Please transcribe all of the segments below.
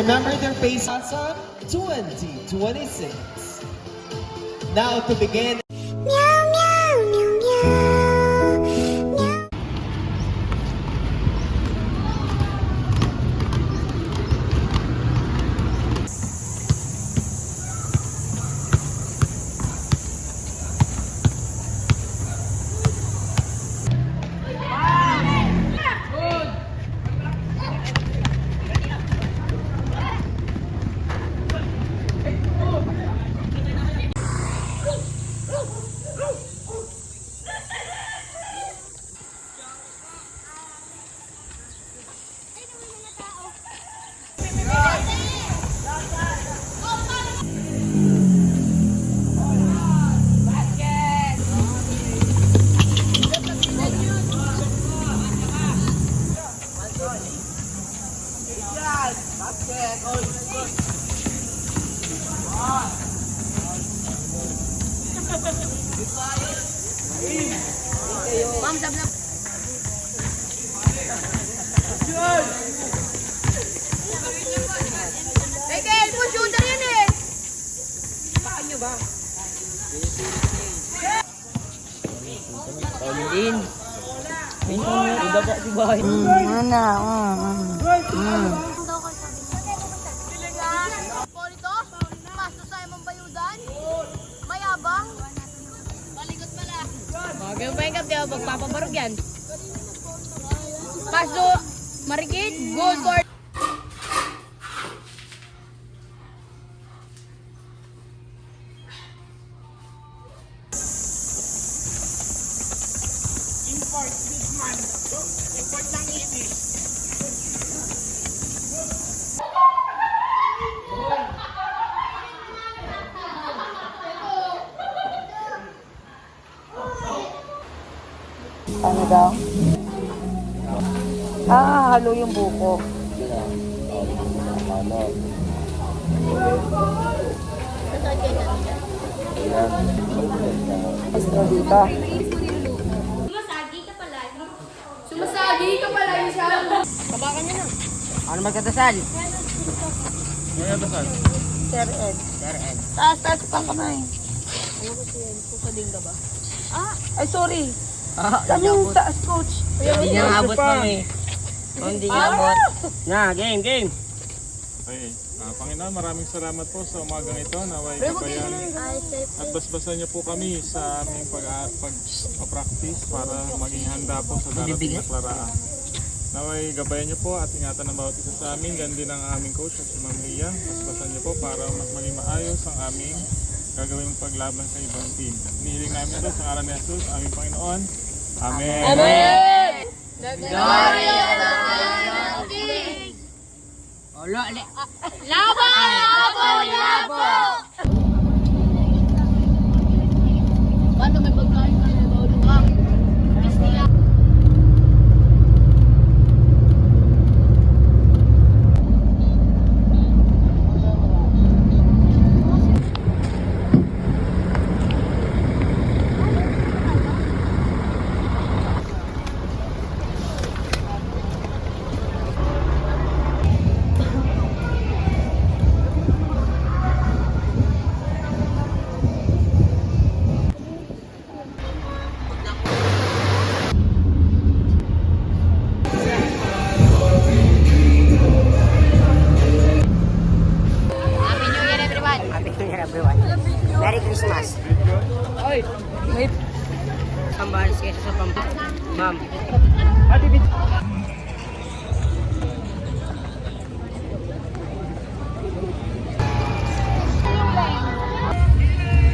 remember their face on 2026. Now to begin. Ma'am, sabi na. Teka, elbow shooter yan eh. Pakaan nyo ba? Pauliin. Udah po si Boy. Mana? Polito? Pasto sa imong bayudan? Mayabang? Baligot pala. Bagay mo pa yung kapya, magpapabarog yan. Pasto, marikit, goal court. Ano daw? Halo yung buko. Extra dito. Sumasagi ka pala yung siya. Kabakan niya na. Ano magkadasal? Sir Ed. Sir Ed. Taas pa kamay. Ano kasi yan? Pusading ka ba? Ay, sorry. Saan Yung taas, coach? Hindi niya abot kami. Hindi niya abot. Na, game. Okay. Panginoon, maraming salamat po sa umagang ito. Naway kabayan at basbasan niyo po kami sa aming pag-practice para maging handa po sa darating na klaraan. Naway gabayan niyo po at ingatan ng bawat isa sa amin. Ganun din ang aming coach at si Ma'am Lia. Basbasan niyo po para mas maging maayos ang aming gagawin paglaban sa ibang team. Inihiling namin ito sa ngalan ni Jesus, aming Panginoon. Amen. Amen! Gloria al King! Labo! Paano may pagkain ka na ba? Lugang? Bisniya. Everyone. Merry Christmas. Oy, may sambahan siya sa pampa. Ma'am.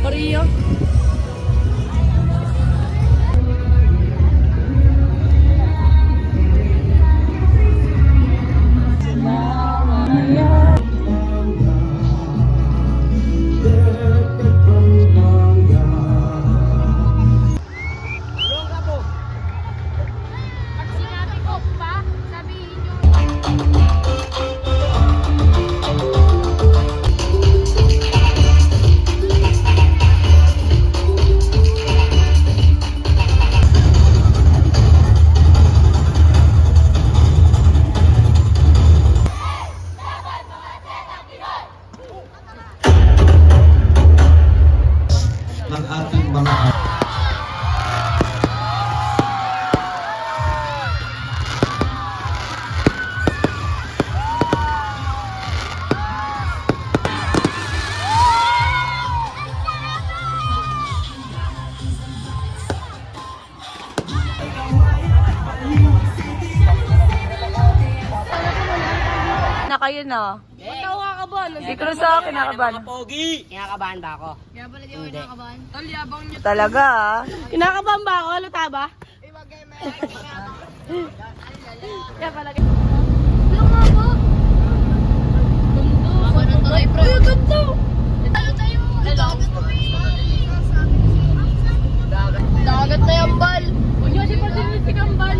Maria. kayo na. Matawa ka ba? Hindi ko rin sa akin nakaban. Pogi! Kinakabahan ba ako? Kaya pala di ako kinakabahan. Tol, yabang niyo. Talaga ah. Kinakabahan ba ako? Luta ba? Kaya pala. Ano nga po? Gundo. Baka na to ay bro. Uy, gundo. Talo tayo. Dagat mo eh. Dagat na yung bal. Huwag niyo si Pagdin si Kambal.